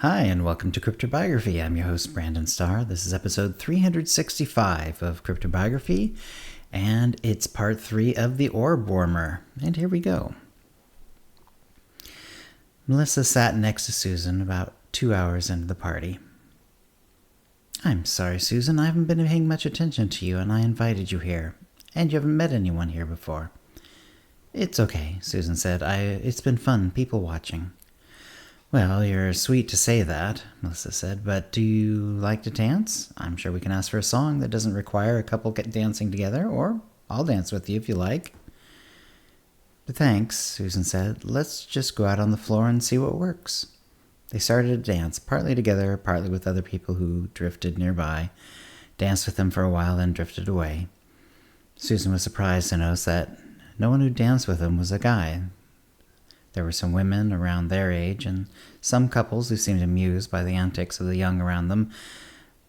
Hi, and welcome to CryptoBiography. I'm your host, Brandon Starr. This is episode 365 of CryptoBiography, and it's part 3 of the Orb Warmer. And here we go. Melissa sat next to Susan about 2 hours into the party. I'm sorry, Susan, I haven't been paying much attention to you, and I invited you here. And you haven't met anyone here before. It's okay, Susan said. It's been fun people watching. Well, you're sweet to say that, Melissa said, but do you like to dance? I'm sure we can ask for a song that doesn't require a couple dancing together, or I'll dance with you if you like. Thanks, Susan said. Let's just go out on the floor and see what works. They started to dance, partly together, partly with other people who drifted nearby, danced with them for a while, then drifted away. Susan was surprised to notice that no one who danced with them was a guy. There were some women around their age, and some couples who seemed amused by the antics of the young around them,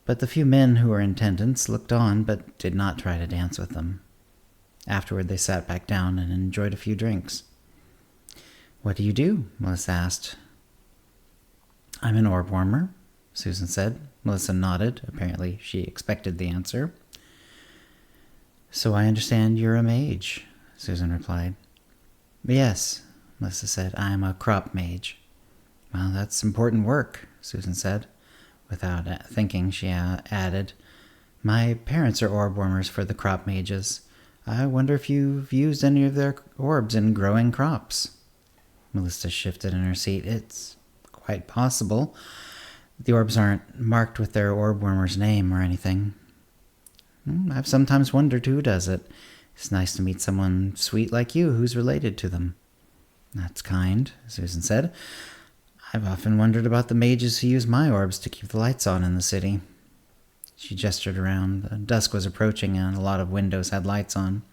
but the few men who were in attendance looked on but did not try to dance with them. Afterward, they sat back down and enjoyed a few drinks. What do you do? Melissa asked. I'm an orb warmer, Susan said. Melissa nodded. Apparently, she expected the answer. So I understand you're a mage, Susan replied. Yes, Melissa said. I am a crop mage. Well, that's important work, Susan said. Without thinking, she added, My parents are orb warmers for the crop mages. I wonder if you've used any of their orbs in growing crops. Melissa shifted in her seat. It's quite possible. The orbs aren't marked with their orb warmer's name or anything. I've sometimes wondered who does it. It's nice to meet someone sweet like you who's related to them. That's kind, Susan said. I've often wondered about the mages who use my orbs to keep the lights on in the city. She gestured around. The dusk was approaching and a lot of windows had lights on.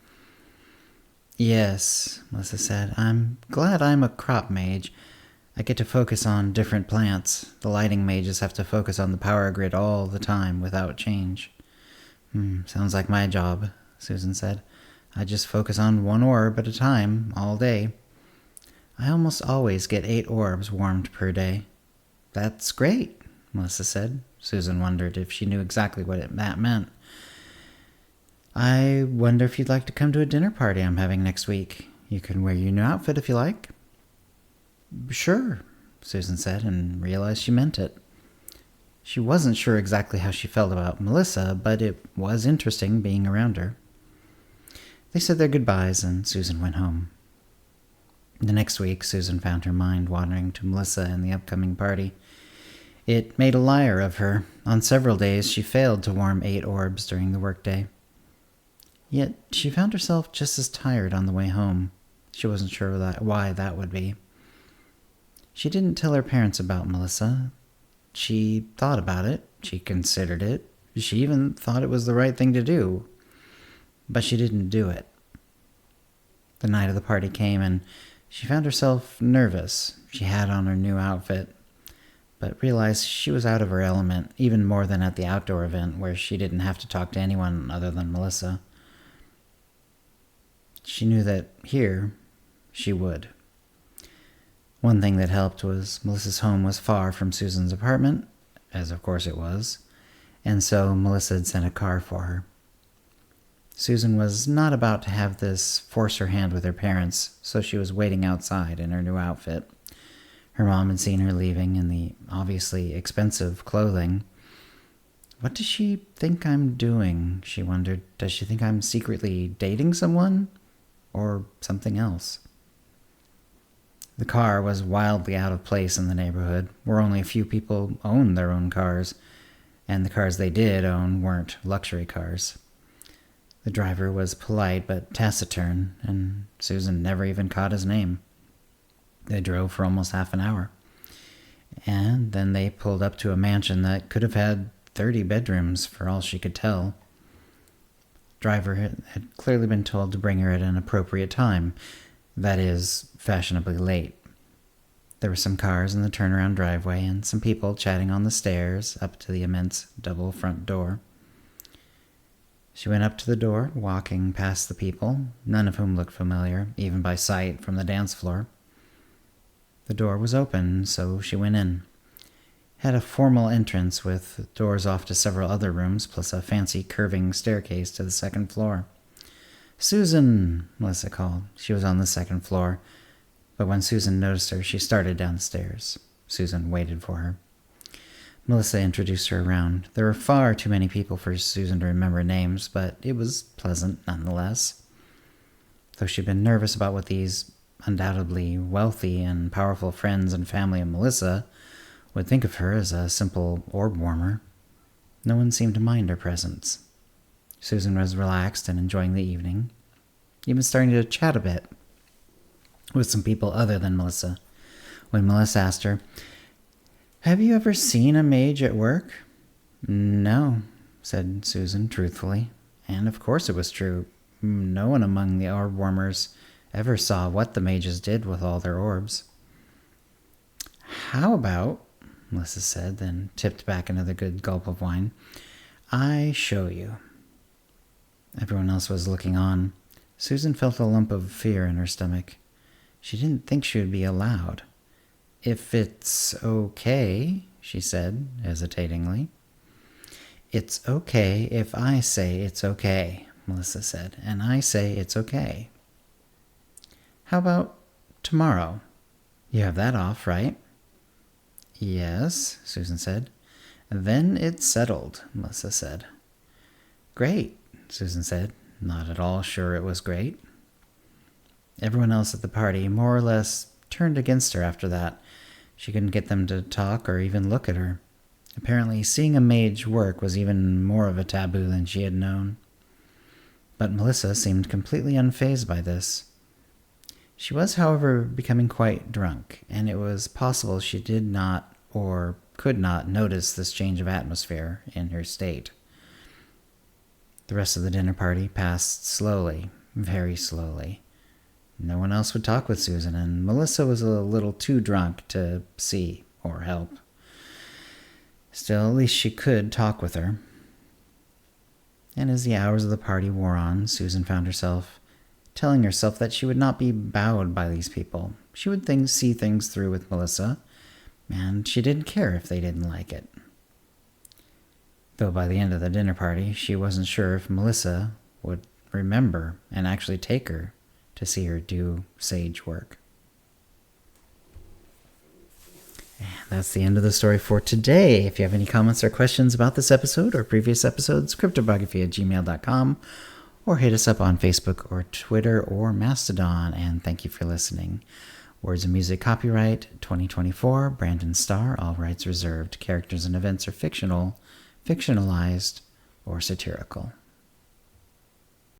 Yes, Melissa said. I'm glad I'm a crop mage. I get to focus on different plants. The lighting mages have to focus on the power grid all the time without change. Sounds like my job, Susan said. I just focus on one orb at a time, all day. I almost always get 8 orbs warmed per day. That's great, Melissa said. Susan wondered if she knew exactly what that meant. I wonder if you'd like to come to a dinner party I'm having next week. You can wear your new outfit if you like. Sure, Susan said, and realized she meant it. She wasn't sure exactly how she felt about Melissa, but it was interesting being around her. They said their goodbyes, and Susan went home. The next week, Susan found her mind wandering to Melissa and the upcoming party. It made a liar of her. On several days, she failed to warm 8 orbs during the workday. Yet, she found herself just as tired on the way home. She wasn't sure why that would be. She didn't tell her parents about Melissa. She thought about it. She considered it. She even thought it was the right thing to do. But she didn't do it. The night of the party came, and she found herself nervous. She had on her new outfit, but realized she was out of her element, even more than at the outdoor event where she didn't have to talk to anyone other than Melissa. She knew that here, she would. One thing that helped was Melissa's home was far from Susan's apartment, as of course it was, and so Melissa had sent a car for her. Susan was not about to have this force her hand with her parents, so she was waiting outside in her new outfit. Her mom had seen her leaving in the obviously expensive clothing. What does she think I'm doing? She wondered. Does she think I'm secretly dating someone? Or something else? The car was wildly out of place in the neighborhood, where only a few people owned their own cars, and the cars they did own weren't luxury cars. The driver was polite but taciturn, and Susan never even caught his name. They drove for almost half an hour, and then they pulled up to a mansion that could have had 30 bedrooms for all she could tell. The driver had clearly been told to bring her at an appropriate time, that is, fashionably late. There were some cars in the turnaround driveway and some people chatting on the stairs up to the immense double front door. She went up to the door, walking past the people, none of whom looked familiar, even by sight, from the dance floor. The door was open, so she went in. had a formal entrance with doors off to several other rooms, plus a fancy curving staircase to the second floor. "Susan," Melissa called. She was on the second floor, but when Susan noticed her, she started down the stairs. Susan waited for her. Melissa introduced her around. There were far too many people for Susan to remember names, but it was pleasant nonetheless. Though she'd been nervous about what these undoubtedly wealthy and powerful friends and family of Melissa would think of her as a simple orb warmer, no one seemed to mind her presence. Susan was relaxed and enjoying the evening, even starting to chat a bit with some people other than Melissa, when Melissa asked her, "Have you ever seen a mage at work?" "No," said Susan truthfully. And of course it was true. No one among the orb warmers ever saw what the mages did with all their orbs. "How about," Melissa said, then tipped back another good gulp of wine, "I show you." Everyone else was looking on. Susan felt a lump of fear in her stomach. She didn't think she would be allowed. "If it's okay," she said, hesitatingly. "It's okay if I say it's okay," Melissa said, "and I say it's okay." "How about tomorrow? You have that off, right?" "Yes," Susan said. "Then it's settled," Melissa said. "Great," Susan said, not at all sure it was great. Everyone else at the party more or less turned against her after that. She couldn't get them to talk or even look at her. Apparently, seeing a mage work was even more of a taboo than she had known. But Melissa seemed completely unfazed by this. She was, however, becoming quite drunk, and it was possible she did not or could not notice this change of atmosphere in her state. The rest of the dinner party passed slowly, very slowly. No one else would talk with Susan, and Melissa was a little too drunk to see or help. Still, at least she could talk with her. And as the hours of the party wore on, Susan found herself telling herself that she would not be bowed by these people. She would see things through with Melissa, and she didn't care if they didn't like it. Though by the end of the dinner party, she wasn't sure if Melissa would remember and actually take her to see her do sage work. And that's the end of the story for today. If you have any comments or questions about this episode or previous episodes, CryptoBiography@gmail.com, or hit us up on Facebook or Twitter or Mastodon. And thank you for listening. Words and music copyright 2024, Brandon Starr, all rights reserved. Characters and events are fictional, fictionalized, or satirical.